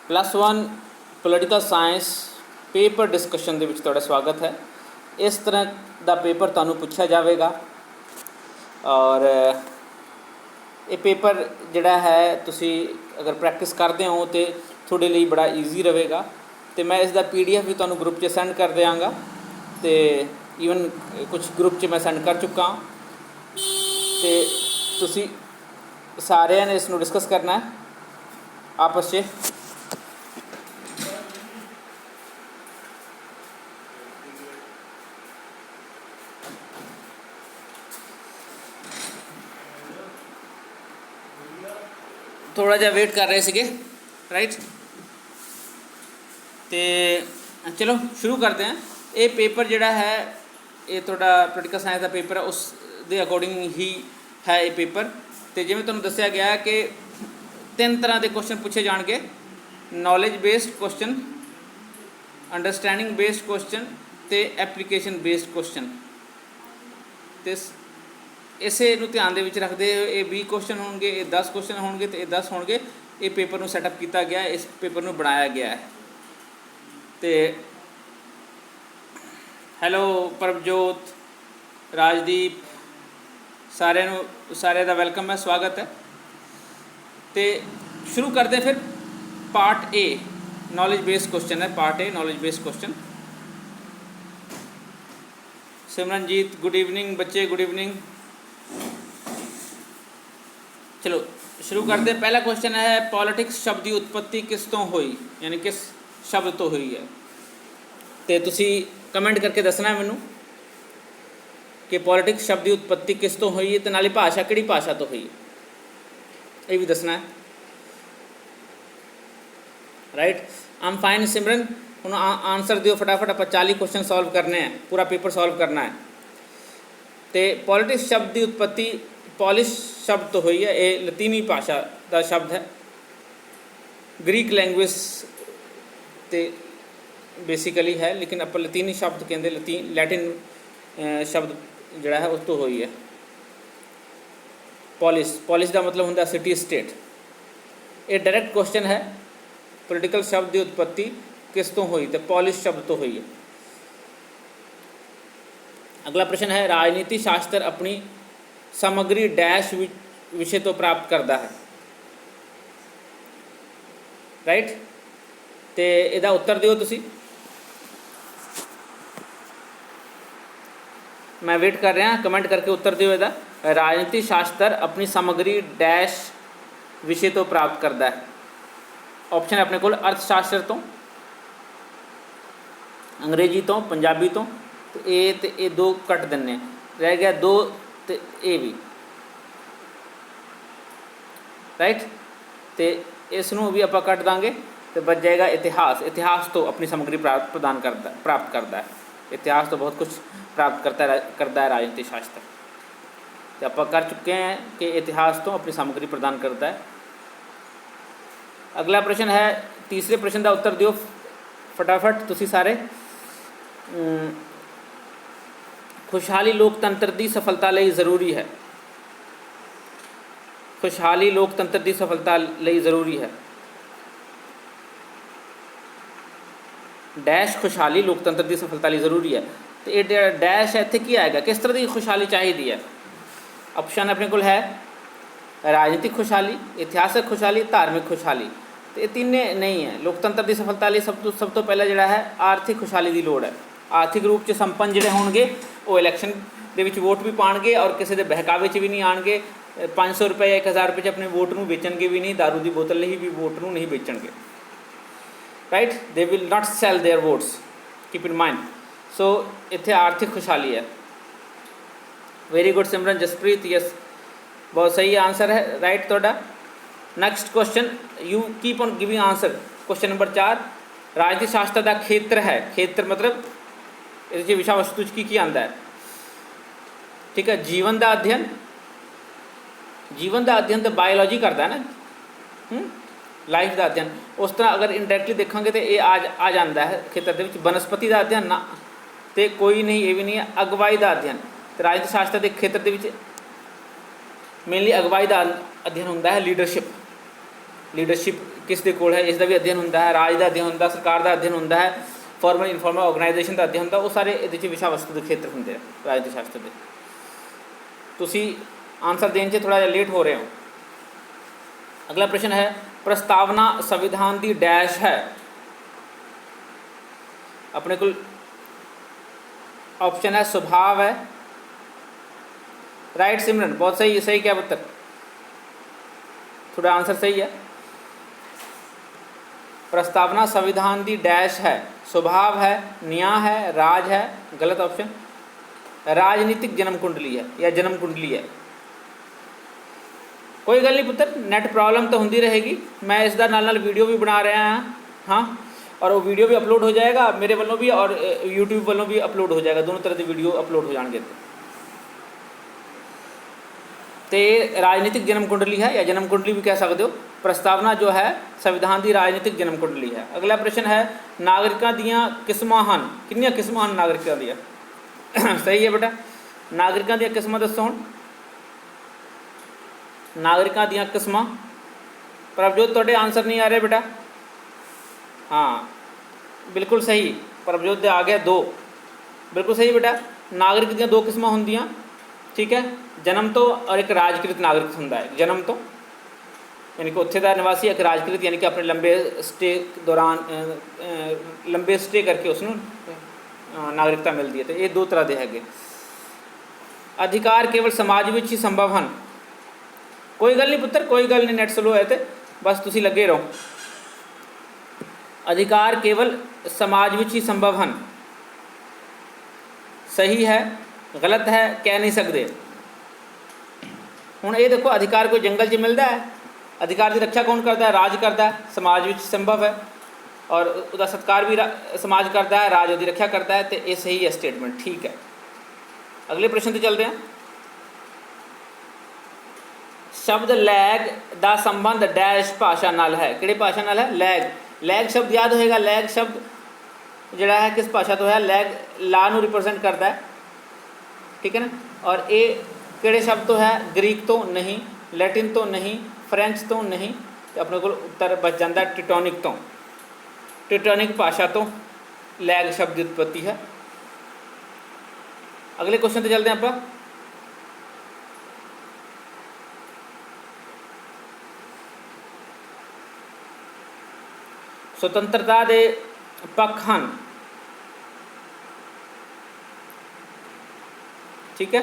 +1 political science paper discussion ਦੇ ਵਿੱਚ ਤੁਹਾਡਾ ਸਵਾਗਤ ਹੈ। ਇਸ ਤਰ੍ਹਾਂ ਦਾ ਪੇਪਰ ਤੁਹਾਨੂੰ ਪੁੱਛਿਆ ਜਾਵੇਗਾ ਔਰ ਇਹ ਪੇਪਰ ਜਿਹੜਾ ਹੈ ਤੁਸੀਂ ਅਗਰ ਪ੍ਰੈਕਟਿਸ ਕਰਦੇ ਹੋ ਤਾਂ ਤੁਹਾਡੇ ਲਈ ਬੜਾ ਈਜ਼ੀ ਰਹੇਗਾ। ਤੇ ਮੈਂ ਇਸ ਦਾ PDF ਵੀ ਤੁਹਾਨੂੰ ਗਰੁੱਪ 'ਚ ਸੈਂਡ ਕਰ ਦਿਆਂਗਾ ਤੇ ਈਵਨ ਕੁਝ ਗਰੁੱਪ 'ਚ ਮੈਂ ਸੈਂਡ ਕਰ ਚੁੱਕਾ ਹਾਂ ਤੇ ਤੁਸੀਂ ਸਾਰਿਆਂ ਨੇ ਇਸ ਨੂੰ ਡਿਸਕਸ ਕਰਨਾ ਹੈ ਆਪਸ 'ਚ। थोड़ा जा वेट कर रहे सीगे राइट। तो चलो शुरू करते हैं। ये पेपर जिहड़ा है ये थोड़ा पोलीटिकल साइंस का पेपर है, उस दे अकॉर्डिंग ही है ये पेपर। तो जिवें तुहानूं दस्सिया गया है कि 3 तरह के क्वेश्चन पूछे जाएंगे, knowledge based question, understanding based question तो एप्लीकेशन बेस्ड क्वेश्चन। तो इसे नूं ध्यान दे विच रखते ये 20 क्वेश्चन होंगे, ये 10 क्वेश्चन होंगे तो ये 10 होंगे। ये पेपर नूं सैटअप किया गया है, इस पेपर नूं बनाया गया है। तो हैलो प्रभजोत, राजदीप, सारे दा वेलकम है, स्वागत है। तो शुरू करते हैं फिर part A, knowledge based question है। Part A knowledge based question. Simranjit good evening, बच्चे गुड इवनिंग। चलो शुरू करते हैं। पहला क्वेश्चन है पॉलिटिक्स शब्द की उत्पत्ति किस तो हुई, यानी किस शब्द तो हुई है। तो तुसी कमेंट करके दसना है मैनू कि पॉलिटिक्स शब्द की उत्पत्ति किस तो हुई है, तो नाले भाषा किहड़ी भाषा तो हुई है, ये भी दसना है राइट। आई एम फाइन सिमरन, हुण आंसर दिओ फटाफट। आप 40 क्वेश्चन सॉल्व करने हैं, पूरा पेपर सॉल्व करना है। तो पॉलिटिक्स शब्द की उत्पत्ति पॉलिश शब्द तो हुई है, ये लतीनी भाषा का शब्द है। ग्रीक लैंग्वेज तो बेसिकली है, लेकिन आप लतीनी शब्द कहते, लैटिन शब्द जोड़ा है उस तो हुई है। पॉलिश, पॉलिश का मतलब होंगे सिटी स्टेट। ये डायरैक्ट क्वेश्चन है, पोलिटिकल शब्द की उत्पत्ति किस तो हुई, तो पॉलिश शब्द तो हुई है। अगला प्रश्न है राजनीति शास्त्र अपनी सामग्री डैश विषय तो प्राप्त करता है राइट। तो इसका उत्तर दिओ तुसी, मैं वेट कर रहा, कमेंट करके उत्तर दिओ। इसका राजनीति शास्त्र अपनी सामग्री डैश विषय तो प्राप्त करता है। ऑप्शन है अपने को अर्थशास्त्र तो, अंग्रेजी तो, पंजाबी तो ये 2 कट देने, रह गया 2 तो ये भी राइट। तो इसनों भी आप कट देंगे तो बच जाएगा इतिहास। इतिहास तो अपनी सामग्री प्राप्त करता है। इतिहास तो बहुत कुछ प्राप्त करता है राजनीति शास्त्र। तो आप कर चुके हैं कि इतिहास तो अपनी सामग्री प्रदान करता है। अगला प्रश्न है, तीसरे प्रश्न का उत्तर दिओ फटाफट तुसी सारे। खुशहाली लोकतंत्र की सफलता लई जरूरी है। खुशहाली लोकतंत्र की सफलता लई जरूरी है। डैश खुशहाली लोकतंत्र की सफलता लई जरूरी है। तो ये डैश इत्थे की आएगा, किस तरह की खुशहाली चाहिए है। ऑप्शन अपने को है राजनीतिक खुशहाली, इतिहासक खुशहाली, धार्मिक खुशहाली। तो ये तीने नहीं है। लोकतंत्र की सफलता लई सब तो पहला जिहड़ा है आर्थिक खुशहाली की लोड़ है। आर्थिक रूप से संपन्न जिहड़े होणगे वो इलैक्शन दे विच वोट भी पाणगे और किसी के बहकावे च भी नहीं आणगे। 500 रुपये या 1000 रुपये अपने वोट नूं बेचणगे भी नहीं, दारू की बोतल नहीं भी वोट नूं नहीं बेचणगे right. They will not sell their votes, keep in mind. So इत्थे आर्थिक खुशहाली है। Very good Simran Jaspreet, yes बहुत सही आंसर है राइट तुहाडा। Next question, you keep on giving answer. Question number 4 राजनीति शास्त्र का खेत्र है। खेत्र मतलब ये विषय वस्तु की आंदा है, ठीक है। जीवन का अध्ययन, जीवन का अध्ययन तो बायोलॉजी करता है ना, लाइफ का अध्ययन। उस तरह अगर इंडायरेक्टली देखेंगे तो ये आ जाता है खेत्र के। वनस्पति का अध्ययन ना तो कोई नहीं, ये भी नहीं है। अगवाई का अध्ययन, तो राजनीति शास्त्र के खेत्र के मेनली अगवाई का अध्ययन होंदा है, लीडरशिप ਲੀਡਰਸ਼ਿਪ ਕਿਸ ਦੇ ਕੋਲ ਹੈ ਇਸ ਦਾ ਵੀ ਅਧਿਐਨ ਹੁੰਦਾ ਹੈ, ਰਾਜ ਦਾ ਅਧਿਐਨ ਹੁੰਦਾ, ਸਰਕਾਰ ਦਾ ਅਧਿਐਨ ਹੁੰਦਾ ਹੈ, ਫਾਰਮਲ ਇਨਫਾਰਮਲ ਆਰਗੇਨਾਈਜੇਸ਼ਨ ਦਾ ਅਧਿਐਨ ਹੁੰਦਾ। ਉਹ ਸਾਰੇ ਇਹਦੇ 'ਚ ਵਿਸ਼ਾ ਵਸਤੂ ਦੇ ਖੇਤਰ ਹੁੰਦੇ ਆ ਰਾਜਨੀਤੀ ਸ਼ਾਸਤਰ ਦੇ। ਤੁਸੀਂ ਆंसर देने 'ਚ थोड़ा ਜਿਹਾ ਲੇਟ ਹੋ ਰਹੇ ਹੋ। अगला प्रश्न है प्रस्तावना संविधान की डैश है। अपने को ऑप्शन है स्वभाव है, राइट सिमरन बहुत सही, सही क्या उत्तर, थोड़ा आंसर सही है। प्रस्तावना संविधान की डैश है, स्वभाव है, न्याय है, राज है। गलत ऑप्शन, राजनीतिक जन्म कुंडली है या जन्म कुंडली है। कोई गल नहीं पुत्र, नैट प्रॉब्लम तो होंगी रहेगी, मैं इसका नाल वीडियो भी बना रहा हाँ हाँ, और वो वीडियो भी अपलोड हो जाएगा मेरे वालों भी और यूट्यूब वालों भी अपलोड हो जाएगा, दोनों तरह के वीडियो अपलोड हो जाएंगे। तो राजनीतिक जन्म कुंडली है या जन्म कुंडली भी कह सकते हो। प्रस्तावना जो है संविधान की राजनीतिक जन्म कुंडली है। अगला प्रश्न है नागरिकों दियां किस्मां हन, कितनियां किस्मां हन नागरिकों दियां? सही है बेटा, नागरिकों दियां किस्मां दसो हुण। नागरिकों दियां किस्मां, प्रभजोत तुहाडे आंसर नहीं आ रहे बेटा। हाँ बिल्कुल सही, प्रभजोत दे आ गया 2, बिल्कुल सही बेटा। नागरिक दियां 2 किस्मां हुंदियां, ठीक है, जन्म तो और एक राजकृत नागरिक हुंदा है। जन्म तो यानी कि उत्थे दा निवासी, एक राजकृत यानी कि अपने लंबे स्टे दौरान लंबे स्टे करके उसनूं नागरिकता मिलती है। तो ये 2 तरह के हैगे। अधिकार केवल समाज विच ही संभव हैं। कोई गल नहीं पुत्र, कोई गल नहीं, नैट स्लो है तो बस तुसी लगे रहो। अधिकार केवल समाज विच ही संभव हैं, सही है गलत है कह नहीं सकते। हुण ये देखो, अधिकार कोई जंगल 'च मिलता है? अधिकार की रक्षा कौन करता है? राज करता है, समाज विच संभव है, और उसका सत्कार भी समाज करता है, राज उसकी रक्षा करता है। तो ये सही है स्टेटमेंट, ठीक है। अगले प्रश्न पर चलते हैं। शब्द लैग का संबंध डैश भाषा नाल है, किहड़ी भाषा नाल है? लैग। लैग शब्द याद होएगा, लैग शब्द जिहड़ा है किस भाषा तो है? लैग ला नूं रिप्रजेंट करता है, ठीक है ना। और ये किहड़े शब्द तो है? ग्रीक तो नहीं, लैटिन तो नहीं, फ्रेंच तो नहीं, तो अपने को उत्तर बच जाता है टिटोनिक तो। टिटोनिक भाषा तो लैग शब्द की उत्पत्ति है। अगले क्वेश्चन पर चलते हैं आप। स्वतंत्रता के पक्ष हैं, ठीक है,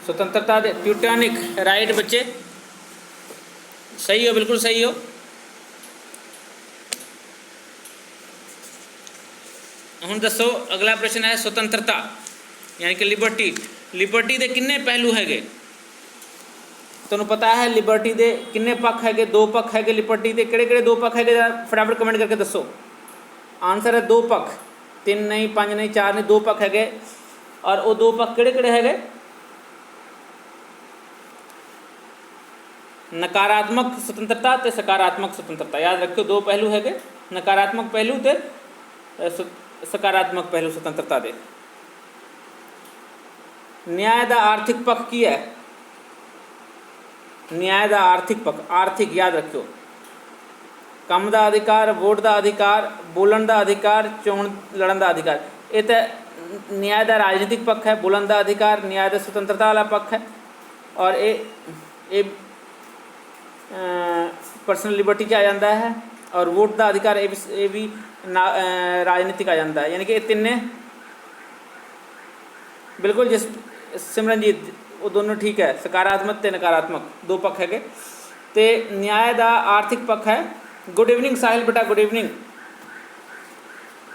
स्वतंत्रता दे ट्यूटोनिक, राइट बच्चे, सही हो, बिल्कुल सही हो। हुण दसो अगला प्रश्न है स्वतंत्रता यानी कि लिबर्टी। लिबर्टी के किन्ने पहलू हैगे? तुहानूं पता है लिबर्टी के किन्ने पक्ष हैगे? 2 पक्ष हैगे लिबर्टी के। किहड़े-किहड़े 2 पक्ष हैगे फटाफट कमेंट करके दसो। आंसर है 2 पक्ष, 3 नहीं, 5 नहीं, 4 नहीं, 2 पक्ष हैगे। और वो 2 पक्ष किहड़े-किहड़े हैगे? नकारात्मक स्वतंत्रता ते सकारात्मक स्वतंत्रता। याद रखियो 2 पहलू हैगे, नकारात्मक पहलू ते सकारात्मक पहलू स्वतंत्रता दे। न्याय का आर्थिक पक्ष की है? न्याय का आर्थिक पक्ष, आर्थिक याद रखियो, काम का अधिकार, वोट का अधिकार, बोलन का अधिकार, चोण लड़न का अधिकार। ये तो न्याय का राजनीतिक पक्ष है, बोलन का अधिकार न्याय का स्वतंत्रता वाला पक्ष है। और ये पर्सनल लिबर्टी आ जाता है। और वोट का अधिकार ये भी राजनीतिक आ जाता है। यानी कि ये तिन्ने बिल्कुल जिस सिमरनजीत वो दोनों ठीक है, सकारात्मक ते नकारात्मक 2 पक्ष है। तो न्याय का आर्थिक पक्ष है। गुड इवनिंग साहिल बेटा, गुड इवनिंग।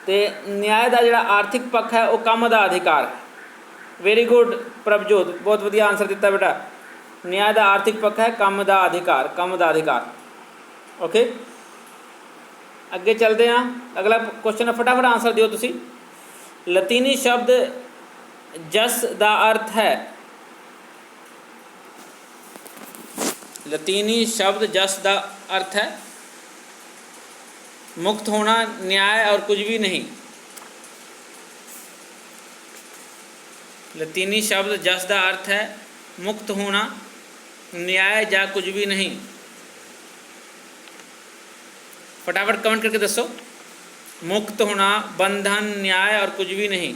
तो न्याय का जोड़ा आर्थिक पक्ष है वो काम का अधिकार है। वेरी गुड प्रभजोत, बहुत वधिया आंसर दिता बेटा। न्याय का आर्थिक पक्ष है काम का अधिकार, काम का अधिकार। ओके अगे चलते हैं। अगला क्वेश्चन है, फटाफट आंसर दियो तुसी। लतीनी शब्द जस का अर्थ है? लतीनी शब्द जस का अर्थ है मुक्त होना, न्याय और कुछ भी नहीं। लतीनी शब्द जस का अर्थ है मुक्त होना, न्याय ਜਾਂ कुछ भी नहीं। फटाफट कमेंट करके दसो। मुक्त होना, बंधन, न्याय और कुछ भी नहीं।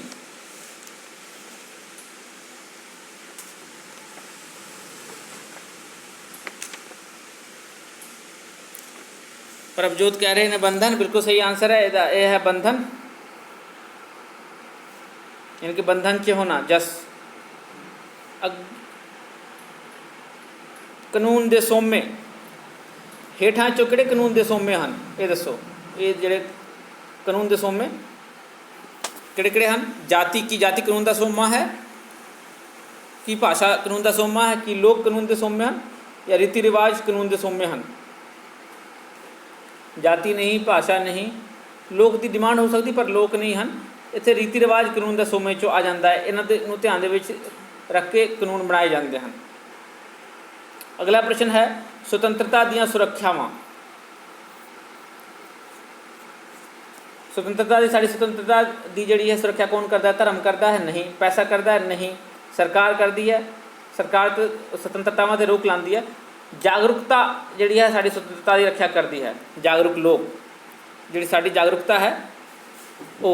प्रभजोत कह रहे हैं बंधन, बिल्कुल सही आंसर है। ये है बंधन, यानी कि बंधन च होना। जस कानून दे सोमे हेठां चो किहड़े कानून दे सोमे हैं, ये दसो। ये जिहड़े कानून दे सोमे किहड़े किहड़े हैं? जाति की जाति कानून का सोमा है, कि भाषा कानून का सोमा है, कि लोक कानून के सोमे हैं, या रीति रिवाज कानून के सोमे हैं? जाति नहीं, भाषा नहीं, लोक की डिमांड हो सकती पर लोक नहीं हैं। इत्थे रीति रिवाज कानून के सोमे चो आ जाता है। इन्हां दे नूं ध्यान दे विच रख के कानून बनाए जाते हैं। अगला प्रश्न है स्वतंत्रता दीयां सुरक्षावां। स्वतंत्रता दी साडी स्वतंत्रता दी जिहड़ी है सुरक्षा कौन करता है? धर्म करता है? नहीं। पैसा करता है? नहीं। सरकार करती है। सरकार तो स्वतंत्रतावां ते रोक लांदी है। जागरूकता जिहड़ी है साडी स्वतंत्रता की रक्षा करती है। जागरूक लोग जिहड़ी साडी जागरूकता है वो।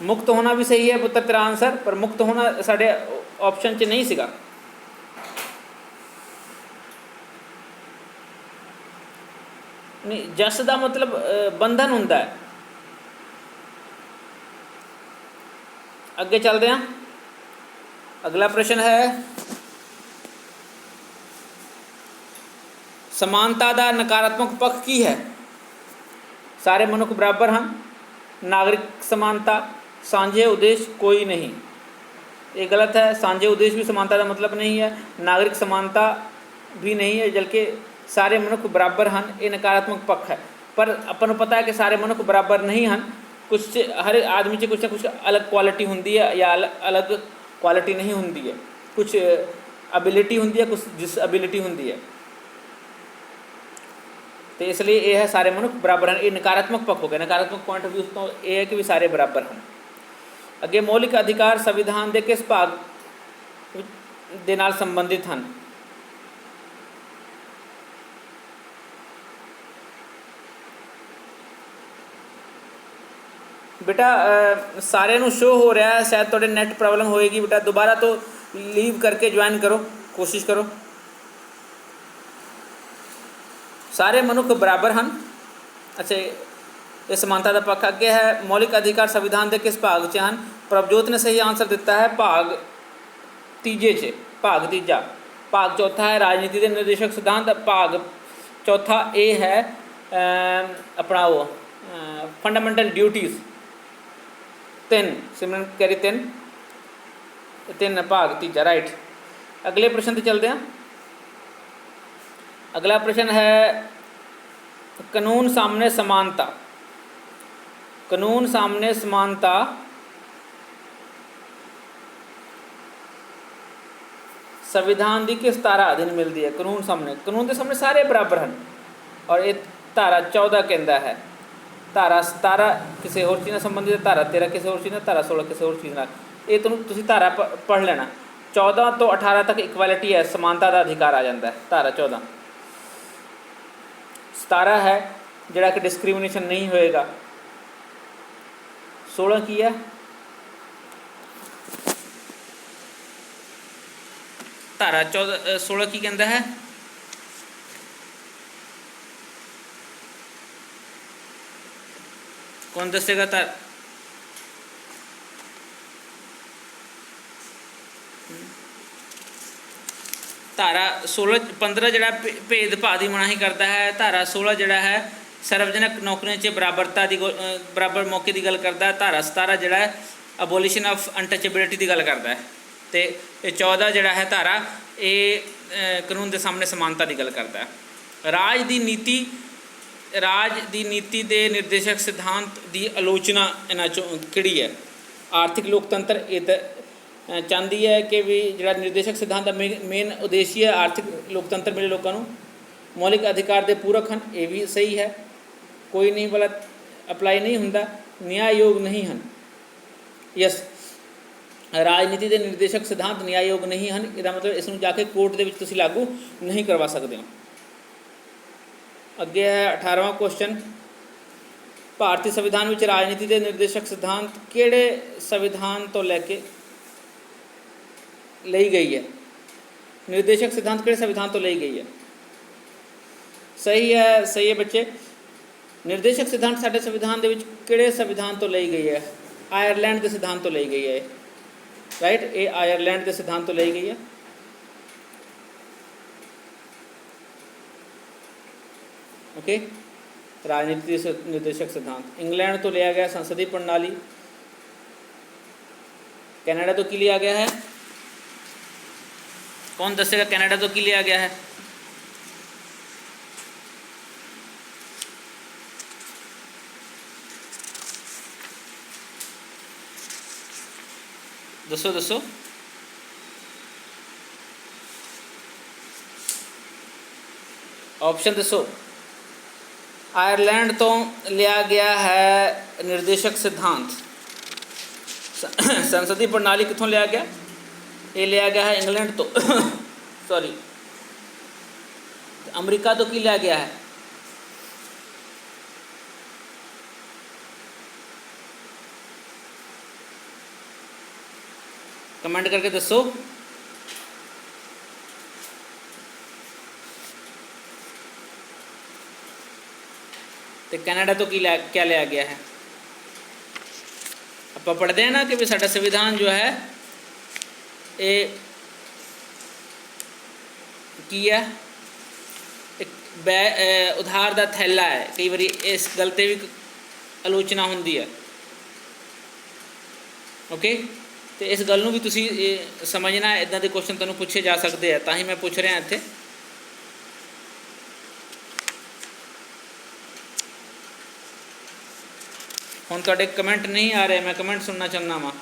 मुक्त होना भी सही है पुत्र तेरा आंसर, पर मुक्त होना साडे ऑप्शन च नहीं सीगा। नहीं, जस का मतलब बंधन हुंदा है। अगे चलते हैं। अगला प्रश्न है समानता का नकारात्मक पक्ष की है? सारे मनुख बराबर हैं, नागरिक समानता, सांझे उद्देश्य कोई नहीं। ये गलत है। सांझे उद्देश्य भी समानता का मतलब नहीं है, नागरिक समानता भी नहीं है, बल्कि सारे मनुख बराबर हैं, ये नकारात्मक पक्ष है। पर अपन पता है कि सारे मनुख बराबर नहीं हैं। कुछ हर आदमी से कुछ ना कुछ अलग क्वालिटी होंदी है, या अलग क्वालिटी नहीं होंदी है। कुछ एबिलिटी होंदी है, कुछ डिसएबिलिटी होंदी है। तो इसलिए ये है सारे मनुख बराबर हैं। ये नकारात्मक पक्ष हो गया। नकारात्मक पॉइंट ऑफ व्यू तो ये है कि भी सारे बराबर हैं। अगे मौलिक अधिकार संविधान के किस भाग दे नाल संबंधित हैं? बेटा सारे नू शो हो रहा है, शायद थोड़े नेट प्रॉब्लम होएगी। बेटा दोबारा तो लीव करके ज्वाइन करो, कोशिश करो। सारे मनुख बराबर हैं। अच्छा, ये समानता का पक्ष अगे है। मौलिक अधिकार संविधान के किस भाग च हैं? प्रभजोत ने सही आंसर दिता है भाग तीजे च। भाग तीजा। भाग चौथा है राजनीति के निर्देशक सिद्धांत। भाग चौथा ये है अपना वो फंडामेंटल ड्यूटीज़। 3 सिमरन कैरी 3 भाग तीजा राइट। अगले प्रश्न से चलते हैं। अगला प्रश्न है कानून सामने समानता। कानून सामने समानता संविधान की किस धारा अधीन मिलती है? कानून के सामने सारे बराबर हैं। और ये धारा 14 कहता है। धारा 17 किसी होर चीज़ संबंधित है, धारा 13 किसी होर चीज़, धारा 16 किसी होर चीज़। ये तुम धारा पढ़ लेना। 14 तो 18 तक इक्वालिटी है, समानता का अधिकार आ जाता है। धारा 14। 17 है जिहड़ा कि डिस्क्रिमिनेशन नहीं होएगा। 16 की है धारा 16 की कहता है कौन दसेगा? धारा 15 जड़ा भेदभाव की मनाही करता है। धारा 16 जड़ा है सार्वजनिक नौकरियों से बराबरता की बराबर मौके की गल करता है। धारा 17 जड़ा है अबोलिशन ऑफ अनटचेबिलिटी की गल करता है। तो ये 14 जड़ा है धारा ये कानून के सामने समानता की गल करता है। राज की नीति के निर्देशक सिद्धांत की आलोचना इन्हां चों किहड़ी है? आर्थिक लोकतंत्र ये चाहती है कि भी जिहड़ा निर्देशक सिद्धांत का मेन उद्देश्य है आर्थिक लोकतंत्र मिले लोगों को। मौलिक अधिकार के पूरक हैं, ये भी सही है। कोई नहीं वाला अप्लाई नहीं होंदा। न्याय योग नहीं हैं, यस। ਰਾਜਨੀਤੀ ਦੇ ਨਿਰਦੇਸ਼ਕ ਸਿਧਾਂਤ ਨਿਆਂਯੋਗ ਨਹੀਂ ਹਨ। ਇਹਦਾ ਮਤਲਬ ਇਸ ਨੂੰ ਜਾ ਕੇ ਕੋਰਟ ਦੇ ਵਿੱਚ ਤੁਸੀਂ ਲਾਗੂ ਨਹੀਂ ਕਰਵਾ ਸਕਦੇ ਹੋ। ਅੱਗੇ ਹੈ 18ਵਾਂ ਕੁਐਸਚਨ, ਭਾਰਤੀ ਸੰਵਿਧਾਨ ਵਿੱਚ ਰਾਜਨੀਤੀ ਦੇ ਨਿਰਦੇਸ਼ਕ ਸਿਧਾਂਤ ਕਿਹੜੇ ਸੰਵਿਧਾਨ ਤੋਂ ਲੈ ਕੇ ਲਈ ਗਈ ਹੈ? ਨਿਰਦੇਸ਼ਕ ਸਿਧਾਂਤ ਕਿਹੜੇ ਸੰਵਿਧਾਨ ਤੋਂ ਲਈ ਗਈ ਹੈ? ਸਹੀ ਹੈ ਬੱਚੇ। ਨਿਰਦੇਸ਼ਕ ਸਿਧਾਂਤ ਸਾਡੇ ਸੰਵਿਧਾਨ ਦੇ ਵਿੱਚ ਕਿਹੜੇ ਸੰਵਿਧਾਨ ਤੋਂ ਲਈ ਗਈ ਹੈ? ਆਇਰਲੈਂਡ ਦੇ ਸਿਧਾਂਤ ਤੋਂ ਲਈ ਗਈ ਹੈ। ਰਾਈਟ, ਇਹ ਆਇਰਲੈਂਡ ਦੇ ਸਿਧਾਂਤ ਤੋਂ ਲਈ ਗਈ ਹੈ। ਓਕੇ, ਰਾਜਨੀਤੀ ਦੇ ਨਿਰਦੇਸ਼ਕ ਸਿਧਾਂਤ ਇੰਗਲੈਂਡ ਤੋਂ ਲਿਆ ਗਿਆ। ਸੰਸਦੀ ਪ੍ਰਣਾਲੀ ਕੈਨੇਡਾ ਤੋਂ ਕੀ लिया गया है? कौन दसेगा कनाडा तो की लिया गया है? दसो दसो। ऑप्शन दसो। आयरलैंड तो लिया गया है निर्देशक सिद्धांत। संसदीय प्रणाली कितों लिया गया? ये लिया गया है इंग्लैंड तो सॉरी अमेरिका तो की लिया गया है? कमेंट करके दसो। तो कनाडा तो क्या लिया गया है? आप पढ़ते हैं ना कि भी साडा संविधान जो है ये की है एक उधार का थैला है। कई बार इस गल ते भी आलोचना होंदी है। ओके, तो इस गल नूं भी तुसी समझना। इदां दे क्वेश्चन तुहानूं पूछे जा सकते हैं, तां ही मैं पूछ रहा इत्थे। हुण तुहाडे कमेंट नहीं आ रहे, मैं कमेंट सुनना चाहना वा।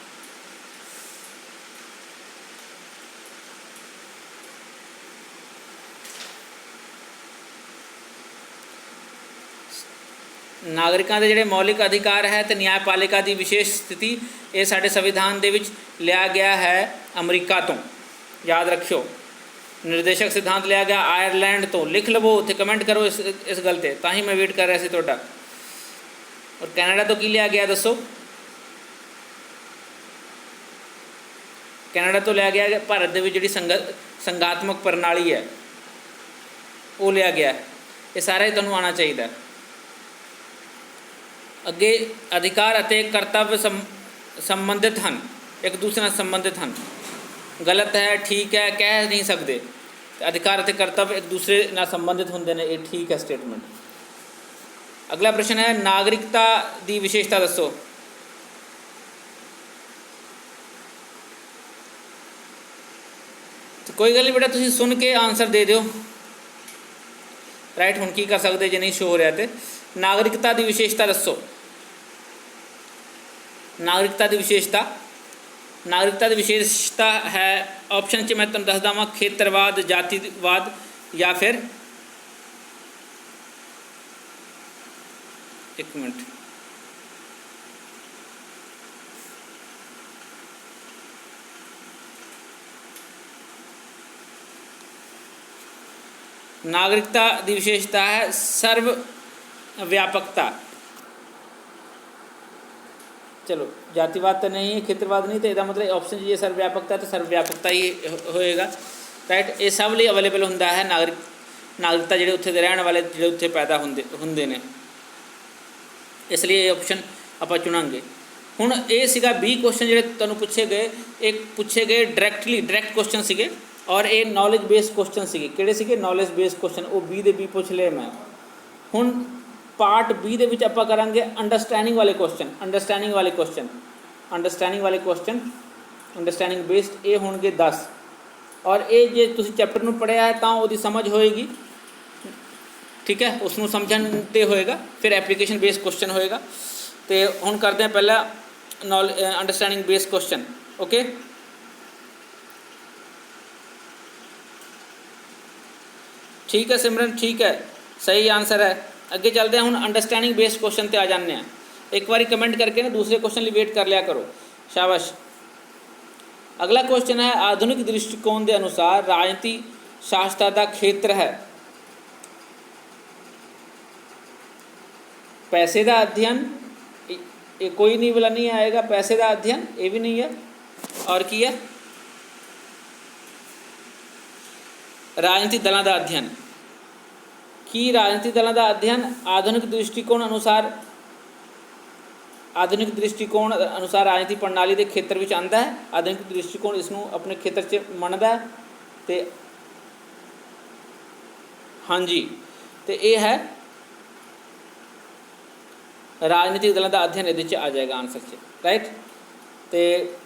नागरिकों के जिहड़े मौलिक अधिकार है तो न्यायपालिका की विशेष स्थिति ये साडे संविधान दे विच लिया गया है अमरीका तो। याद रखियो, निर्देशक सिद्धांत लिया गया आयरलैंड तो। लिख लवो तो कमेंट करो इस गल ते, तां ही मैं वेट कर रहा सी तुहाडा। और कैनेडा तो की लिया गया दसो? कैनेडा तो लिया गया भारत दे विच जिहड़ी संघात्मक प्रणाली है वो लिया गया। ये सारा ही तुहानूं आना चाहिए। अगे अधिकार अते कर्तव्य संबंधित हैं, एक दूसरे नाल संबंधित हैं। गलत है, ठीक है कह नहीं सकते। अधिकार अते कर्तव्य एक दूसरे नाल संबंधित होंदे ने, ये ठीक है स्टेटमेंट। अगला प्रश्न है नागरिकता की विशेषता दसो। तो कोई गल नहीं बेटा, तुसीं सुन के आंसर दे दो। राइट, हुण की कर सकते जे नहीं शो हो रहा तो नागरिकता की विशेषता दसो। नागरिकता की विशेषता, नागरिकता की विशेषता है ऑप्शन च मैं तुहानूं दस देवां खेत्रवाद, जातिवाद या फिर एक मिनट नागरिकता की विशेषता है सर्वव्यापकता। चलो जातिवाद तो नहीं है, क्षेत्रवाद नहीं, तो इसका मतलब ऑप्शन जी सर्वव्यापकता, तो सर्वव्यापकता ही होएगा। राइट, ये सब लिए अवेलेबल होंदा है नागरिकता जिहड़े उत्थे दे रहण वाले जिहड़े उत्थे पैदा होंदे ने, इसलिए ये ऑप्शन आपां चुनांगे। हुण ये सीगा 20 क्वेश्चन जिहड़े तुहानूं पूछे गए, एक पूछे गए डायरैक्ट क्वेश्चन सीगे और ये नॉलेज बेस्ड क्वेश्चन सीगे। किहड़े सीगे? नॉलेज बेस्ड क्वेश्चन, वो 20 दे 20 पूछ लए मैं। हुण पार्ट बी दे विच आपां करांगे अंडरस्टैंडिंग वाले क्वेश्चन, अंडरस्टैंडिंग वाले क्वेश्चन अंडरस्टैंडिंग बेस्ड ये होणगे 10। और ये जे तुसीं चैप्टर नूं पढ़िया है तां उहदी समझ होएगी, ठीक है, उसनूं समझण ते होएगा। फिर एप्लीकेशन बेस्ड क्वेश्चन होएगा। तो हुण करदे हां पहला अंडरस्टैंडिंग बेस्ड क्वेश्चन। ओके, ठीक है सिमरन, ठीक है, सही आंसर है। अगे चलते हैं, हुण अंडरस्टैंडिंग बेस्ड क्वेश्चन ते आ जाने हैं। एक बार कमेंट करके ना दूसरे क्वेश्चन लिए वेट कर लिया करो। शाबाश। अगला क्वेश्चन है आधुनिक दृष्टिकोण के अनुसार राजनीति शास्त्र का खेत्र है पैसे का अध्ययन, ये कोई नहीं वाला नहीं आएगा, पैसे का अध्ययन ये भी नहीं है, और की है राजनीतिक दलों का अध्ययन। की राजनीतिक दलों का अध्ययन आधुनिक दृष्टिकोण अनुसार राजनीति प्रणाली के खेत्र में आंदा है। आधुनिक दृष्टिकोण इसनों अपने खेत्र से मनता है तो हाँ जी, तो ये है राजनीतिक दलों का अध्ययन ये आ जाएगा आंसर से, राइट। तो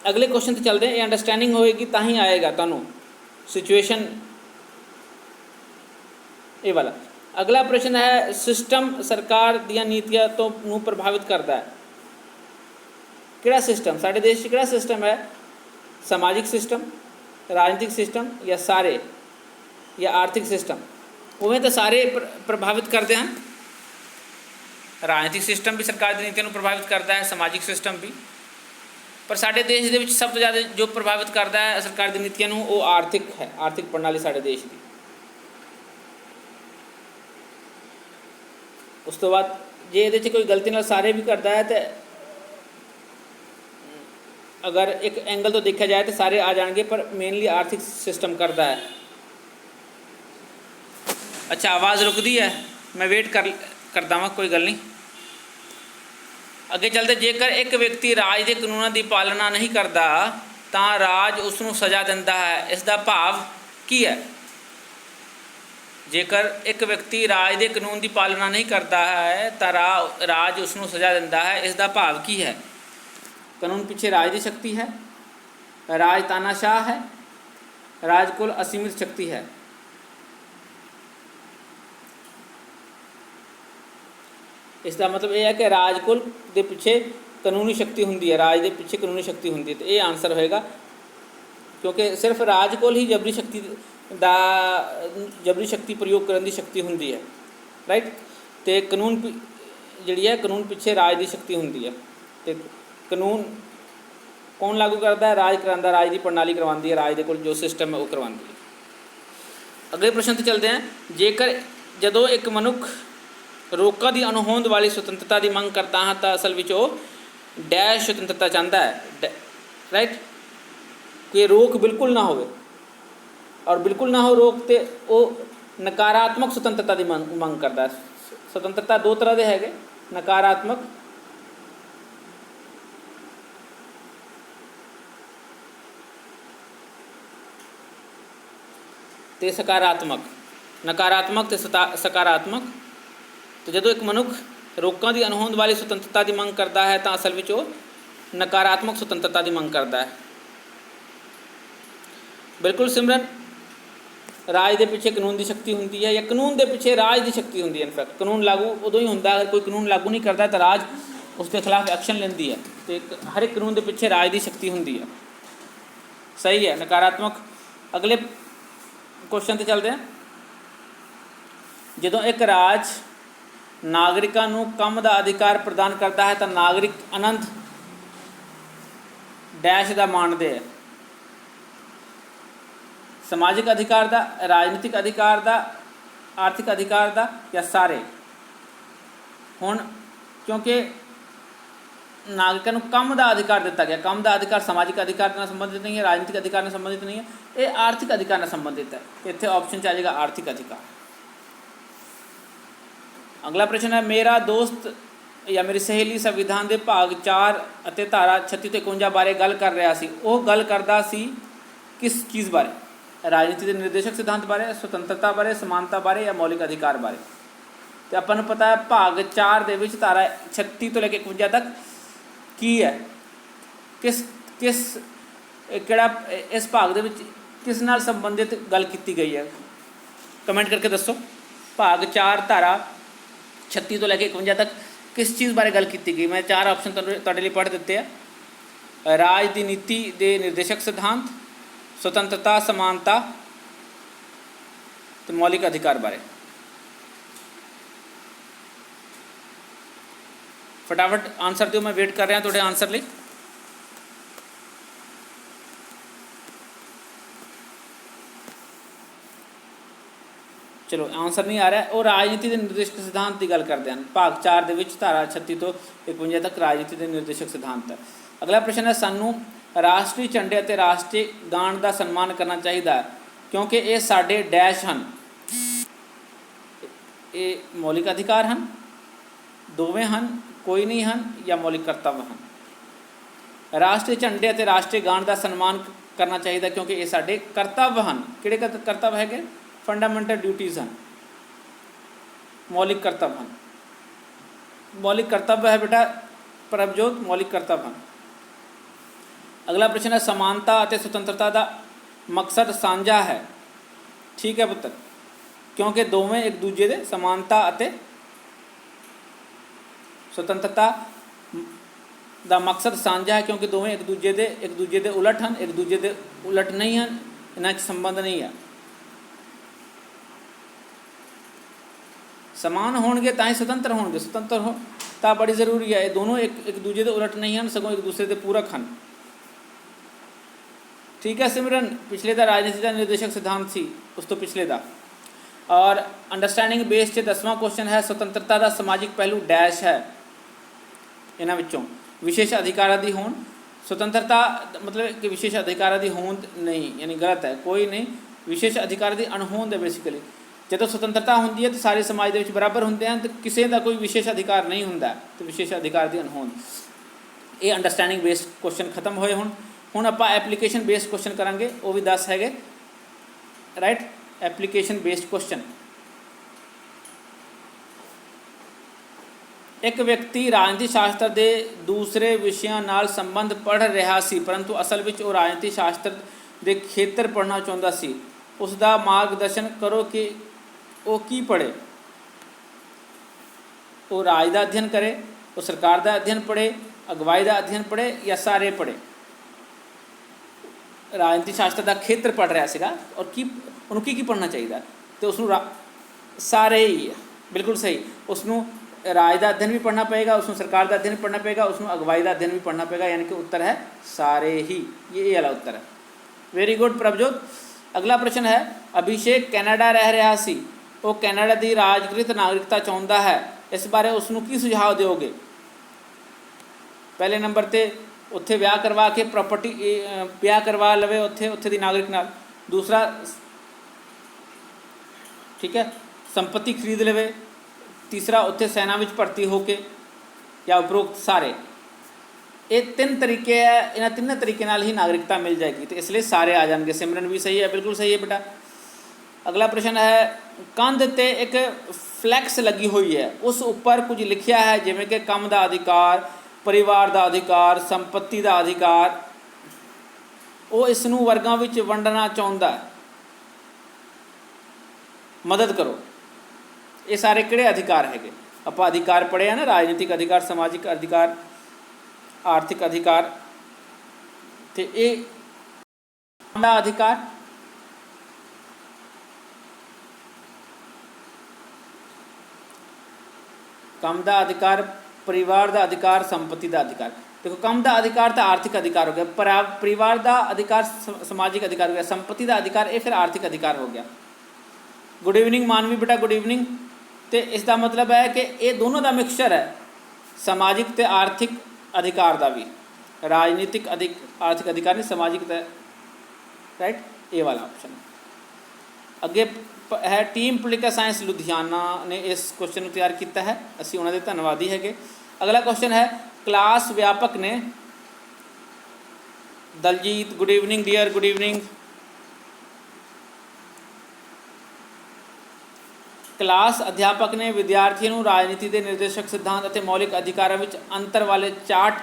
अगले क्वेश्चन पर चलते हैं, ये अंडरस्टैंडिंग होएगी तो ही आएगा तुहानू सिचुएशन ये वाला। अगला प्रश्न है सिस्टम सरकार दियां नीतियां तो नू प्रभावित करता है। किहड़ा सिस्टम साडे देश किहड़ा सिस्टम है, समाजिक सिस्टम, राजनीतिक सिस्टम या सारे या आर्थिक सिस्टम। उवें तो सारे प्रभावित करते हैं, राजनीतिक सिस्टम भी सरकार की नीतियों को प्रभावित करता है, समाजिक सिस्टम भी, पर साडे देश दे विच सब तो ज़्यादा जो प्रभावित करता है सरकार की नीतियों को वो आर्थिक है, आर्थिक प्रणाली साडे देश की। उस तो बाद जे ये कोई गलती नाल सारे भी करता है तो अगर एक एंगल तो देखा जाए तो सारे आ जाएंगे, पर मेनली आर्थिक सिस्टम करता है। अच्छा आवाज़ रुकती है, मैं वेट करता वहाँ, कोई गल नहीं। अगे चलते, जेकर एक व्यक्ति राज के कानूनों की पालना नहीं करता तो राज उसनों सज़ा दिंदा है, इसका भाव की है। जेकर एक व्यक्ति राज के कानून की पालना नहीं करता है तो राज उसनों सज़ा दिंदा है, इसका भाव की है। कानून पीछे राज की शक्ति है, राज तानाशाह है, राज कोल असीमित शक्ति है। इसका मतलब यह है कि राज कोल दे पीछे कानूनी शक्ति होंदी है, राज के पीछे कानूनी शक्ति होंदी है। तो ये आंसर होएगा, क्योंकि सिर्फ राज कोल ही जबरी शक्ति प्रयोग करने की शक्ति होंदी है, राइट। तो कानून जिहड़ी है कानून पीछे राज की शक्ति होंदी है। तो कानून कौन लागू करता है, राज करांदा, राज की प्रणाली करवाती है, राज दे कोल जो सिस्टम है वो करवाती है। अगले प्रश्न पर चलते हैं, जेकर जदों एक मनुख रोका की अनहोंद वाली स्वतंत्रता की मंग करता है तो असल में वो डैश स्वतंत्रता चाहता है, राइट। कि रोक बिल्कुल ना हो, और बिल्कुल ना हो रोक तो वो नकारात्मक स्वतंत्रता की मंग करता है। स्वतंत्रता दो तरह के है, नकारात्मक ते सकारात्मक, नकारात्मक ते सकारात्मक। तो जो एक मनुख रोकों की अनहोंद वाली स्वतंत्रता की मंग करता है तो असल में वो नकारात्मक स्वतंत्रता की मंग करता है। बिल्कुल सिमरन, राज के पीछे कानून की शक्ति होंदी है, या कानून के पीछे राज की शक्ति होंदी है। इनफैक्ट कानून लागू उदों ही होंदा, अगर कोई कानून लागू नहीं करता तो राज उसके खिलाफ एक्शन लेंदी है। तो हर एक कानून के पीछे राज की शक्ति होंदी है, सही है, नकारात्मक। अगले क्वेश्चन पर चलते हैं, जो एक राज नागरिकों को काम का अधिकार प्रदान करता है तो नागरिक अनंत डैश का मानते हैं, समाजिक अधिकार का, राजनीतिक अधिकार का, आर्थिक अधिकार का, या सारे। हुण क्योंकि नागरिकों को काम का अधिकार दिता गया, काम का अधिकार समाजिक अधिकार से संबंधित नहीं है, राजनीतिक अधिकार से संबंधित नहीं है, ये आर्थिक अधिकार से संबंधित है। इतने ऑप्शन आ जाएगा आर्थिक अधिकार। अगला प्रश्न है, मेरा दोस्त या मेरी सहेली संविधान के भाग 4 और धारा 36 ते 51 बारे गल कर रहा सी। वो गल करता सी किस चीज़ बारे, राजनीति के निर्देशक सिद्धांत बारे, स्वतंत्रता बारे, समानता बारे, या मौलिक अधिकार बारे। तो अपन पता है भाग 4 दे विच धारा 36 तो लेकर 51 तक की है, किस किस किहड़ा इस भाग दे विच किस नाल संबंधित गल की गई है, कमेंट करके दसो। भाग 4 धारा 36 तो लेकर 51 तक किस चीज़ बारे गल की गई। मैं 4 ऑप्शन तुहाडे लई पढ़ दिते हैं, राज की नीति के निर्देशक सिद्धांत, स्वतंत्रता, समानता तो मौलिक अधिकार बारे। फटाफट आंसर दो, मैं वेट कर रहा तुहाडे आंसर लई। ਚਲੋ ਆਨਸਰ ਨਹੀਂ ਆ ਰਿਹਾ। ਉਹ ਰਾਜਨੀਤੀ ਦੇ ਨਿਰਦੇਸ਼ਕ ਸਿਧਾਂਤ ਦੀ ਗੱਲ ਕਰਦੇ ਹਨ। ਭਾਗ 4 ਦੇ ਵਿੱਚ ਧਾਰਾ 36 ਤੋਂ 51 ਤੱਕ ਰਾਜਨੀਤੀ ਦੇ ਨਿਰਦੇਸ਼ਕ ਸਿਧਾਂਤ ਹੈ। ਅਗਲਾ ਪ੍ਰਸ਼ਨ ਹੈ, ਸਾਨੂੰ ਰਾਸ਼ਟਰੀ ਝੰਡੇ ਅਤੇ ਰਾਸ਼ਟਰੀ ਗਾਨ ਦਾ ਸਨਮਾਨ ਕਰਨਾ ਚਾਹੀਦਾ ਹੈ ਕਿਉਂਕਿ ਇਹ ਸਾਡੇ ਡੈਸ਼ ਹਨ। ਇਹ ਮੌਲਿਕ ਅਧਿਕਾਰ ਹਨ, ਦੋਵੇਂ ਹਨ, ਕੋਈ ਨਹੀਂ ਹਨ, ਜਾਂ ਮੌਲਿਕ ਕਰਤੱਵ ਹਨ। ਰਾਸ਼ਟਰੀ ਝੰਡੇ ਅਤੇ ਰਾਸ਼ਟਰੀ ਗਾਨ ਦਾ ਸਨਮਾਨ ਕਰਨਾ ਚਾਹੀਦਾ ਕਿਉਂਕਿ ਇਹ ਸਾਡੇ ਕਰਤੱਵ ਹਨ। ਕਿਹੜੇ ਕਰਤੱਵ ਹੈਗੇ? ਫੰਡਾਮੈਂਟਲ ਡਿਊਟੀਜ਼ ਹਨ, ਮੌਲਿਕ ਕਰਤੱਵ ਹਨ। ਮੌਲਿਕ ਕਰਤੱਵ ਹੈ ਬੇਟਾ ਪ੍ਰਭਜੋਤ, ਮੌਲਿਕ ਕਰਤੱਵ ਹਨ। ਅਗਲਾ ਪ੍ਰਸ਼ਨ ਹੈ, ਸਮਾਨਤਾ ਅਤੇ ਸੁਤੰਤਰਤਾ ਦਾ ਮਕਸਦ ਸਾਂਝਾ ਹੈ। ਠੀਕ ਹੈ ਪੁੱਤਰ, ਕਿਉਂਕਿ ਦੋਵੇਂ ਇੱਕ ਦੂਜੇ ਦੇ ਸਮਾਨਤਾ ਅਤੇ ਸੁਤੰਤਰਤਾ ਦਾ ਮਕਸਦ ਸਾਂਝਾ ਹੈ ਕਿਉਂਕਿ ਦੋਵੇਂ ਇੱਕ ਦੂਜੇ ਦੇ ਉਲਟ ਹਨ, ਇੱਕ ਦੂਜੇ ਦੇ ਉਲਟ ਨਹੀਂ ਹਨ, ਇਹਨਾਂ 'ਚ ਸੰਬੰਧ ਨਹੀਂ ਹੈ। ਸਮਾਨ ਹੋਣਗੇ ਤਾਂ ਹੀ ਸੁਤੰਤਰ ਹੋਣਗੇ। ਸੁਤੰਤਰ ਹੋ ਤਾਂ ਬੜੀ ਜ਼ਰੂਰੀ ਹੈ। ਇਹ ਦੋਨੋਂ ਇੱਕ ਦੂਜੇ ਦੇ ਉਲਟ ਨਹੀਂ ਹਨ, ਸਗੋਂ ਇੱਕ ਦੂਸਰੇ ਦੇ ਪੂਰਕ ਹਨ। ਠੀਕ ਹੈ ਸਿਮਰਨ, ਪਿਛਲੇ ਦਾ ਰਾਜਨੀਤੀ ਦਾ ਨਿਰਦੇਸ਼ਕ ਸਿਧਾਂਤ ਸੀ, ਉਸ ਤੋਂ ਪਿਛਲੇ ਦਾ। ਔਰ ਅੰਡਰਸਟੈਂਡਿੰਗ ਬੇਸ 'ਚ 10ਵਾਂ ਕੁਐਸਚਨ ਹੈ, ਸੁਤੰਤਰਤਾ ਦਾ ਸਮਾਜਿਕ ਪਹਿਲੂ ਡੈਸ਼ ਹੈ। ਇਹਨਾਂ ਵਿੱਚੋਂ ਵਿਸ਼ੇਸ਼ ਅਧਿਕਾਰਾਂ ਦੀ ਹੋਂਦ। ਸੁਤੰਤਰਤਾ ਮਤਲਬ ਕਿ ਵਿਸ਼ੇਸ਼ ਅਧਿਕਾਰਾਂ ਦੀ ਹੋਂਦ ਨਹੀਂ, ਯਾਨੀ ਗਲਤ ਹੈ, ਕੋਈ ਨਹੀਂ। ਵਿਸ਼ੇਸ਼ ਅਧਿਕਾਰਾਂ ਦੀ ਅਣਹੋਂਦ ਹੈ ਬੇਸਿਕਲੀ। ਜਦੋਂ ਸੁਤੰਤਰਤਾ ਹੁੰਦੀ ਹੈ ਤਾਂ ਸਾਰੇ ਸਮਾਜ ਦੇ ਵਿੱਚ ਬਰਾਬਰ ਹੁੰਦੇ ਹਨ, ਤੇ ਕਿਸੇ ਦਾ ਕੋਈ ਵਿਸ਼ੇਸ਼ ਅਧਿਕਾਰ ਨਹੀਂ ਹੁੰਦਾ, ਤੇ ਵਿਸ਼ੇਸ਼ ਅਧਿਕਾਰ ਦੀ ਅਣਹੋਂਦ। ਇਹ ਅੰਡਰਸਟੈਂਡਿੰਗ ਬੇਸਡ ਕੁਐਸਚਨ ਖਤਮ ਹੋਏ। ਹੁਣ ਆਪਾਂ ਐਪਲੀਕੇਸ਼ਨ ਬੇਸਡ ਕੁਐਸਚਨ ਕਰਾਂਗੇ, ਉਹ ਵੀ 10 ਹੈਗੇ, ਰਾਈਟ। Application based question. ਇੱਕ ਵਿਅਕਤੀ ਰਾਜਨੀਤੀ ਸ਼ਾਸਤਰ ਦੇ ਦੂਸਰੇ ਵਿਸ਼ਿਆਂ ਨਾਲ ਸੰਬੰਧ ਪੜ੍ਹ ਰਿਹਾ ਸੀ, ਪਰੰਤੂ ਅਸਲ ਵਿੱਚ ਉਹ ਰਾਜਨੀਤੀ ਸ਼ਾਸਤਰ ਦੇ ਖੇਤਰ ਪੜ੍ਹਨਾ ਚਾਹੁੰਦਾ ਸੀ। ਉਸ ਦਾ ਮਾਰਗਦਰਸ਼ਨ ਕਰੋ ਕਿ ਉਹ ਕੀ ਪੜ੍ਹੇ। ਉਹ ਰਾਜ ਦਾ ਅਧਿਐਨ ਕਰੇ, ਉਹ ਸਰਕਾਰ ਦਾ ਅਧਿਐਨ ਪੜ੍ਹੇ, ਅਗਵਾਈ ਦਾ ਅਧਿਐਨ ਪੜ੍ਹੇ, ਜਾਂ ਸਾਰੇ ਪੜ੍ਹੇ। ਰਾਜਨੀਤੀ ਸ਼ਾਸਤਰ ਦਾ ਖੇਤਰ ਪੜ੍ਹ ਰਿਹਾ ਸੀਗਾ, ਔਰ ਉਹਨੂੰ ਕੀ ਪੜ੍ਹਨਾ ਚਾਹੀਦਾ, ਅਤੇ ਉਸਨੂੰ ਸਾਰੇ ਹੀ ਹੈ, ਬਿਲਕੁਲ ਸਹੀ। ਉਸਨੂੰ ਰਾਜ ਦਾ ਅਧਿਐਨ ਵੀ ਪੜ੍ਹਨਾ ਪਏਗਾ, ਉਸਨੂੰ ਸਰਕਾਰ ਦਾ ਅਧਿਐਨ ਪੜ੍ਹਨਾ ਪਏਗਾ, ਉਸਨੂੰ ਅਗਵਾਈ ਦਾ ਅਧਿਐਨ ਵੀ ਪੜ੍ਹਨਾ ਪਏਗਾ, ਯਾਨੀ ਕਿ ਉੱਤਰ ਹੈ ਸਾਰੇ ਹੀ। ਇਹ ਵਾਲਾ ਉੱਤਰ ਹੈ। Very good Prabhjot. ਅਗਲਾ ਪ੍ਰਸ਼ਨ ਹੈ, ਅਭਿਸ਼ੇਕ ਕੈਨੇਡਾ ਰਹਿ ਰਿਹਾ ਸੀ, ਉਹ ਕੈਨੇਡਾ ਦੀ ਰਾਜਕ੍ਰਿਤ ਨਾਗਰਿਕਤਾ ਚਾਹੁੰਦਾ ਹੈ, ਇਸ ਬਾਰੇ ਉਸ ਨੂੰ ਕੀ ਸੁਝਾਅ ਦਿਓਗੇ। ਪਹਿਲੇ ਨੰਬਰ 'ਤੇ ਉੱਥੇ ਵਿਆਹ ਕਰਵਾ ਕੇ ਪ੍ਰੋਪਰਟੀ ਵਿਆਹ ਕਰਵਾ ਲਵੇ ਉੱਥੇ ਦੀ ਨਾਗਰਿਕ ਨਾਲ। ਦੂਸਰਾ, ਠੀਕ ਹੈ, ਸੰਪत्ति ਖਰੀਦ ਲਵੇ। ਤੀਸਰਾ, ਉੱਥੇ ਸੈਨਾ ਵਿੱਚ ਭਰਤੀ ਹੋ ਕੇ, ਜਾਂ ਉਪਰੋਕਤ ਸਾਰੇ। ਇਹ 3 ਤਰੀਕੇ ਹੈ, ਇਹਨਾਂ ਤਿੰਨਾਂ ਤਰੀਕੇ ਨਾਲ ਹੀ ਨਾਗਰਿਕਤਾ ਮਿਲ ਜਾਏਗੀ, ਤੇ ਇਸ ਲਈ ਸਾਰੇ ਆ ਜਾਣਗੇ। ਸਿਮਰਨ ਵੀ ਸਹੀ ਹੈ, ਬਿਲਕੁਲ ਸਹੀ ਹੈ ਬੇਟਾ। ਅਗਲਾ ਪ੍ਰਸ਼ਨ ਹੈ, ਕੰਧ 'ਤੇ ਇੱਕ ਫਲੈਕਸ ਲੱਗੀ ਹੋਈ ਹੈ, ਉਸ ਉੱਪਰ ਕੁਝ ਲਿਖਿਆ ਹੈ, ਜਿਵੇਂ ਕਿ ਕੰਮ ਦਾ ਅਧਿਕਾਰ, ਪਰਿਵਾਰ ਦਾ ਅਧਿਕਾਰ, ਸੰਪत्ति ਦਾ ਅਧਿਕਾਰ। ਉਹ ਇਸ ਨੂੰ ਵਰਗਾਂ ਵਿੱਚ ਵੰਡਣਾ ਚਾਹੁੰਦਾ ਹੈ, ਮਦਦ ਕਰੋ। ਇਹ ਸਾਰੇ ਕਿਹੜੇ ਅਧਿਕਾਰ ਹੈਗੇ? ਆਪਾਂ ਅਧਿਕਾਰ ਪੜ੍ਹੇ ਆ ਨਾ, ਰਾਜਨੀਤਿਕ ਅਧਿਕਾਰ, ਸਮਾਜਿਕ ਅਧਿਕਾਰ, ਆਰਥਿਕ ਅਧਿਕਾਰ, ਤੇ ਇਹ ਕੰਮ ਦਾ ਅਧਿਕਾਰ, ਕੰਮ ਦਾ ਅਧਿਕਾਰ, ਪਰਿਵਾਰ ਦਾ ਅਧਿਕਾਰ, ਸੰਪत्ति ਦਾ ਅਧਿਕਾਰ। ਦੇਖੋ, ਕੰਮ ਦਾ ਅਧਿਕਾਰ ਤਾਂ ਆਰਥਿਕ ਅਧਿਕਾਰ ਹੋ ਗਿਆ, ਪਰਿਵਾਰ ਦਾ ਅਧਿਕਾਰ ਸਮਾਜਿਕ ਅਧਿਕਾਰ ਹੋ ਗਿਆ, ਸੰਪत्ति ਦਾ ਅਧਿਕਾਰ ਇਹ ਫਿਰ ਆਰਥਿਕ ਅਧਿਕਾਰ ਹੋ ਗਿਆ। ਗੁੱਡ ਈਵਨਿੰਗ ਮਾਨਵੀ ਬੇਟਾ, ਗੁੱਡ ਈਵਨਿੰਗ। ਤੇ ਇਸ ਦਾ ਮਤਲਬ ਹੈ ਕਿ ਇਹ ਦੋਨੋਂ ਦਾ ਮਿਕਸਚਰ ਹੈ, ਸਮਾਜਿਕ ਤੇ ਆਰਥਿਕ ਅਧਿਕਾਰ ਦਾ ਵੀ। ਰਾਜਨੀਤਿਕ ਆਰਥਿਕ ਅਧਿਕਾਰ ਨਹੀਂ, ਸਮਾਜਿਕ ਦਾ, ਰਾਈਟ। ਇਹ ਵਾਲਾ ਆਪਸ਼ਨ। ਅੱਗੇ ਹੈ ਟੀਮ ਪੋਲੀਟੀਕਲ ਸਾਇੰਸ ਲੁਧਿਆਣਾ ਨੇ ਇਸ ਕੁਐਸਚਨ ਨੂੰ ਤਿਆਰ ਕੀਤਾ ਹੈ, ਅਸੀਂ ਉਹਨਾਂ ਦੇ ਧੰਨਵਾਦੀ ਹੈਗੇ। ਅਗਲਾ ਕੁਐਸਚਨ ਹੈ, ਕਲਾਸ ਵਿਆਪਕ ਨੇ, Daljit good evening dear, good evening. Class ਅਧਿਆਪਕ ਨੇ ਵਿਦਿਆਰਥੀਆਂ ਨੂੰ ਰਾਜਨੀਤੀ ਦੇ ਨਿਰਦੇਸ਼ਕ ਸਿਧਾਂਤ ਅਤੇ ਮੌਲਿਕ ਅਧਿਕਾਰਾਂ ਵਿੱਚ ਅੰਤਰ ਵਾਲੇ ਚਾਰਟ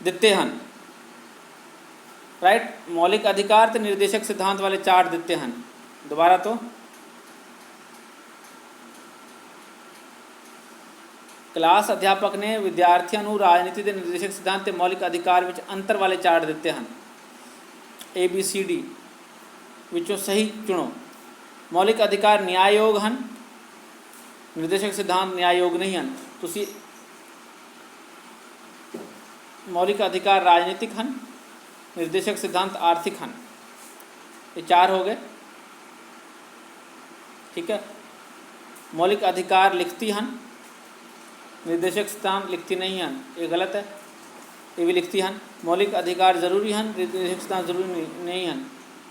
ਦਿੱਤੇ ਹਨ, ਰਾਈਟ। ਮੌਲਿਕ ਅਧਿਕਾਰ ਤੇ ਨਿਰਦੇਸ਼ਕ ਸਿਧਾਂਤ ਵਾਲੇ ਚਾਰਟ ਦਿੱਤੇ ਹਨ। ਦੁਬਾਰਾ ਤੋਂ, ਕਲਾਸ ਅਧਿਆਪਕ ਨੇ ਵਿਦਿਆਰਥੀਆਂ ਨੂੰ ਰਾਜਨੀਤੀ ਦੇ ਨਿਰਦੇਸ਼ਕ ਸਿਧਾਂਤ ਤੇ ਮੌਲਿਕ ਅਧਿਕਾਰ ਵਿੱਚ ਅੰਤਰ ਵਾਲੇ ਚਾਰਟ ਦਿੱਤੇ ਹਨ। ABCD ਵਿੱਚੋਂ ਸਹੀ ਚੁਣੋ। ਮੌਲਿਕ ਅਧਿਕਾਰ ਨਿਆਂਯੋਗ ਹਨ, ਨਿਰਦੇਸ਼ਕ ਸਿਧਾਂਤ ਨਿਆਂਯੋਗ ਨਹੀਂ ਹਨ। ਤੁਸੀਂ ਮੌਲਿਕ ਅਧਿਕਾਰ ਰਾਜਨੀਤਿਕ ਹਨ, ਨਿਰਦੇਸ਼ਕ ਸਿਧਾਂਤ ਆਰਥਿਕ ਹਨ। ਇਹ 4 ਹੋ ਗਏ, ਠੀਕ ਹੈ। मौलिक अधिकार लिखती हैं, निर्देशक सिद्धांत लिखती नहीं हैं, ये गलत है, ये भी लिखती हैं। मौलिक अधिकार जरूरी हैं, निर्देशक सिद्धांत जरूरी नहीं हैं,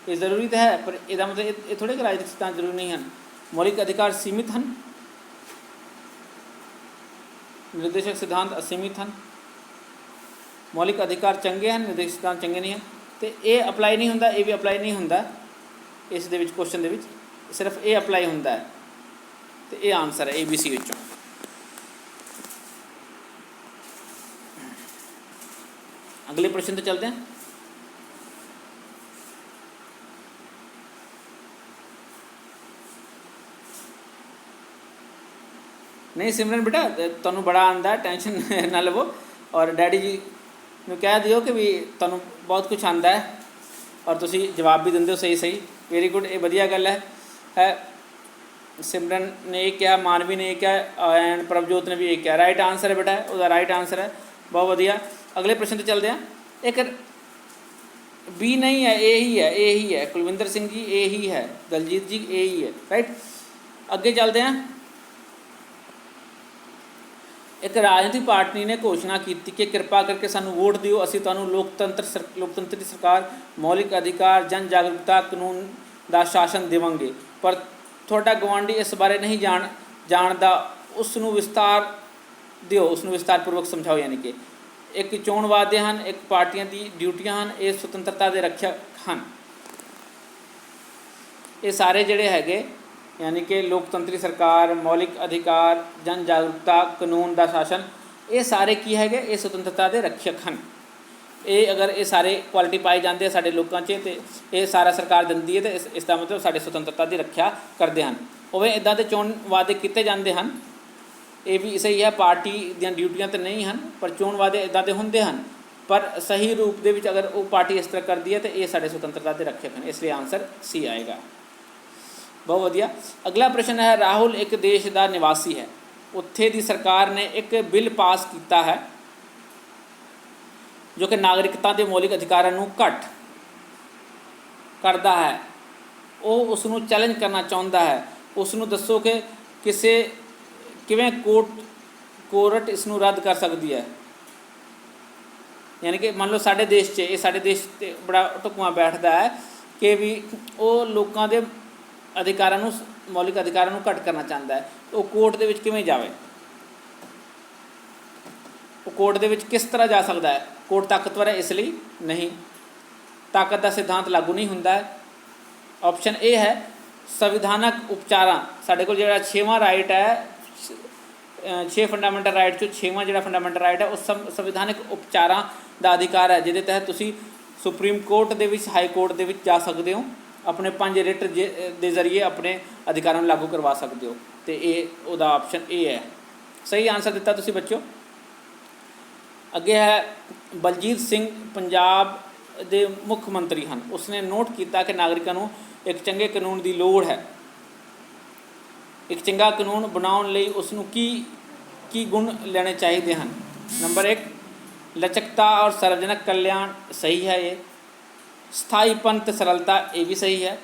ये जरूरी तो है पर यदा मतलब ये थोड़े कि राजनीतिक सिद्धांत जरूरी नहीं हैं। मौलिक अधिकार सीमित हैं, निर्देशक सिद्धांत असीमित हैं। मौलिक अधिकार चंगे हैं, निर्देशक सिद्धांत चंगे नहीं हैं। तो ये अप्लाई नहीं होंदा, ये भी अप्लाई नहीं होंदा इस दे विच क्वेश्चन दे विच, सिर्फ ये अप्लाई होंदा है। तो ये आंसर है ABC विचों। अगले प्रश्न तो चलते हैं। नहीं सिमरन बेटा तुहानू बड़ा आंदा, टेंशन ना लवो, और डैडी जी ਨੂੰ कह दिओ कि भी तुहानू बहुत कुछ आंदा है और तुसी जवाब भी दिंदे हो सही सही, वेरी गुड, ये वधिया गल है। सिमरन ने ये कहा, मानवी ने ये कहा एंड प्रभजोत ने भी ये कहा, राइट आंसर है बेटा, उसका राइट आंसर है, बहुत वधिया। अगले प्रश्न पर चलते हैं। एक बी नहीं है, ए ही है, ए ही है, कुलविंदर सिंह जी ए ही है, दलजीत जी ए ही है, राइट। अगे चलते हैं। एक राजनीतिक पार्टी ने घोषणा की कि कृपा करके सानू वोट दिओ, असीं तुहानू लोकतंत्री सरकार, मौलिक अधिकार, जन जागरूकता, कानून दा शासन देवांगे, पर तुहाडा गवांढी इस बारे नहीं जानदा, उसनू विस्तार दिओ, उसनू विस्तारपूर्वक समझाओ। यानी कि एक चोण वादे हैं, एक पार्टियां दी ड्यूटियां हैं, ये सुतंत्रता के रक्षक हैं। ये सारे जिहड़े हैगे यानी कि लोकतंत्री सरकार, मौलिक अधिकार, जन जागरूकता, कानून का शासन, ये सारे की है, ये सुतंत्रता के रक्षक हैं। ये अगर ये सारे क्वालिटी पाए जाते हैं साढ़े लोगों च, तो ये सारा सरकार दिंदी है, तो इसका मतलब साढ़े सुतंत्रता की रक्षा करते हैं। उवें इदां दे चोण वादे किए जाते हैं, ये भी सही है, पार्टी दी ड्यूटियां तो नहीं हैं, पर चोण वादे इदां दे हुंदे हैं, पर सही रूप दे विच अगर वो पार्टी इस तरह करती है तो ये साढ़े सुतंत्रता के रक्षक हैं, इसलिए आंसर सी आएगा। बहुत वधिया। अगला प्रश्न है, राहुल एक देश का निवासी है, उत्थे दी सरकार ने एक बिल पास किया है जो कि नागरिकता के मौलिक अधिकारों को घट करता है, वो उसनू चैलेंज करना चाहता है, उसनू दसो कि किसे किवें कोर्ट इसनू रद्द कर सकती है। यानी कि मान लो साढ़े देश च ये साढ़े देश ते बड़ा ढुकवां बैठता है कि भी वो लोगों के अधिकारों को, मौलिक अधिकारों को घट करना चाहता है, तो कोर्ट के किवें जावे, वो कोर्ट के किस तरह जा सकता है। कोर्ट ताकतवर है इसलिए नहीं, ताकत का सिद्धांत लागू नहीं होंदा है। ऑप्शन ए है संविधानक उपचारां, साढ़े कोल जिहड़ा 6वां राइट है, 6 फंडामेंटल राइट चो 6वां जिहड़ा फंडामेंटल राइट है, उस संविधानक उपचारां का अधिकार है, जिहदे तहत तुसीं सुप्रीम कोर्ट दे विच, हाई कोर्ट दे विच जा सकते हो, अपने 5 रिट के जरिए अपने अधिकारों को लागू करवा सकते हो। तो ये उहदा ऑप्शन ए है, सही आंसर दिता तुसीं बच्चों। अगे है बलजीत सिंह पंजाब के मुख्य मंत्री हैं, उसने नोट किया कि नागरिकों को एक चंगे कानून की लोड़ है। एक चंगा कानून बनाने लई उसनू की गुण लेने चाहिए हैं। नंबर 1 लचकता और सार्वजनिक कल्याण, सही है ये। स्थाईपन ते सरलता, ये भी सही है।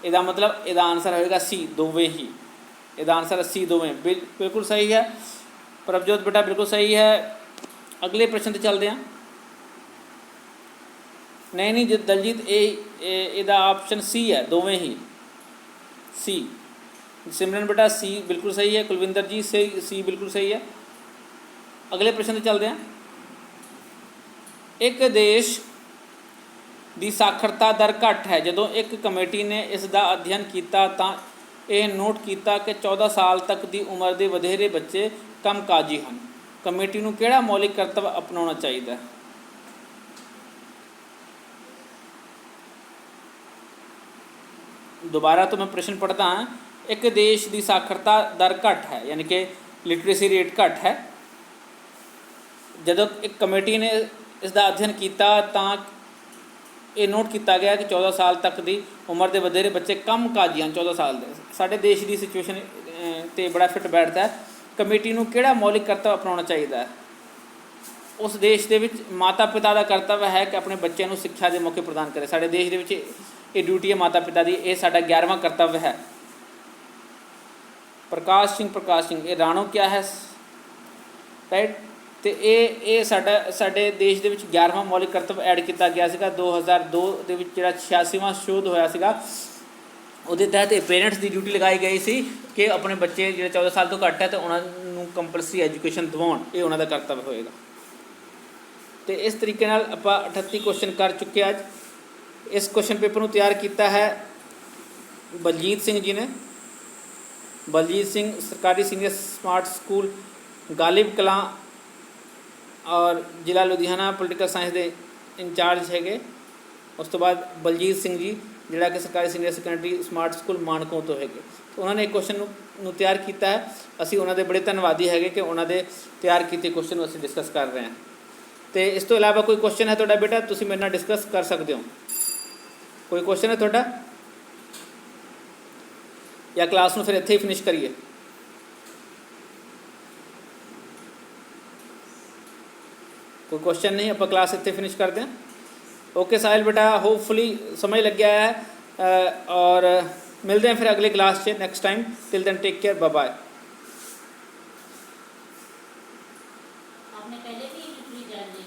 इसका मतलब इसका आंसर होएगा सी, दोवें ही। इसका आंसर सी, दोवें बिल्कुल सही है। प्रभजोत बेटा बिल्कुल सही है। अगले प्रश्न पर चलते हैं। नहीं दलजीत, इसका ऑप्शन सी है, दोवें ही सी। सिमरन बेटा सी बिल्कुल सही है। कुलविंदर जी सी बिल्कुल सही है। अगले प्रश्न पर चलते हैं। एक देश ਦੀ साक्षरता दर घट है, जो एक कमेटी ने इसका अध्ययन किया तो यह नोट किया कि 14 साल तक की उम्र के वधेरे बच्चे कम काजी हैं। कमेटी को किहड़ा मौलिक कर्तव्य अपनाना चाहिए? दोबारा तो मैं प्रश्न पढ़ता हाँ। एक देश की साक्षरता दर घट है, यानी कि लिटरेसी रेट घट है, जो एक कमेटी ने इसका अध्ययन किया तो ये नोट किया गया कि 14 साल तक की उम्र के वधेरे बच्चे कम काजी हैं। 14 साल के साढ़े देश की सिचुएशन तो बड़ा फिट बैठता है। कमेटी को किहड़ा मौलिक कर्तव्य अपनाना चाहिए? उस देश के माता पिता का कर्तव्य है कि अपने बच्चों को शिक्षा के मौके प्रदान करे। साढ़े देश के ये ड्यूटी है माता पिता की, ये साडा 11वां कर्तव्य है। प्रकाश सिंह ये राणो क्या है राइट। तो ये साडे देश के 11वां मौलिक कर्तव्य ऐड किया गया सीगा 2002 के जो 86वां शोध होया सीगा ਉਹਦੇ तहत ये पेरेंट्स की ड्यूटी लगाई गई सी कि अपने बच्चे जो 14 साल तो घट है तो उन्होंने कंपलसरी एजुकेशन दिवाउण ये उन्हों का कर्तव्य होएगा। तो इस तरीके नाल आपां 38 क्वेश्चन कर चुके अज। इस क्वेश्चन पेपर को तैयार किया है बलजीत सिंह जी ने। बलजीत सिंह सरकारी senior smart school Ghalib Kalan और जिला लुधियाना पोलिटिकल साइंस के इंचार्ज है। उस तो बाद बलजीत सिंह जी जिहड़ा कि सरकारी सीनियर सैकेंडरी स्मार्ट स्कूल मानकों तो है। तो उन्होंने एक क्वेश्चन नूं तैयार किया है। असी उन्होंने बड़े धन्यवादी है कि उन्होंने तैयार किए क्वेश्चन असी डिस्कस कर रहे हैं। तो इस तो इलावा कोई क्वेश्चन है तुहाडा बेटा तुसीं मेरे नाल डिस्कस कर सकते हो। कोई क्वेश्चन है तुहाडा या क्लास में फिर इत्थे ही फिनिश करिए। कोई क्वेश्चन नहीं आप क्लास इत्थे फिनिश कर दें। ओके साहिल बेटा होपफुली समझ लग गया है और मिलते हैं फिर अगले क्लास से next time. Till then take care bye bye. आपने पहले भी जान ली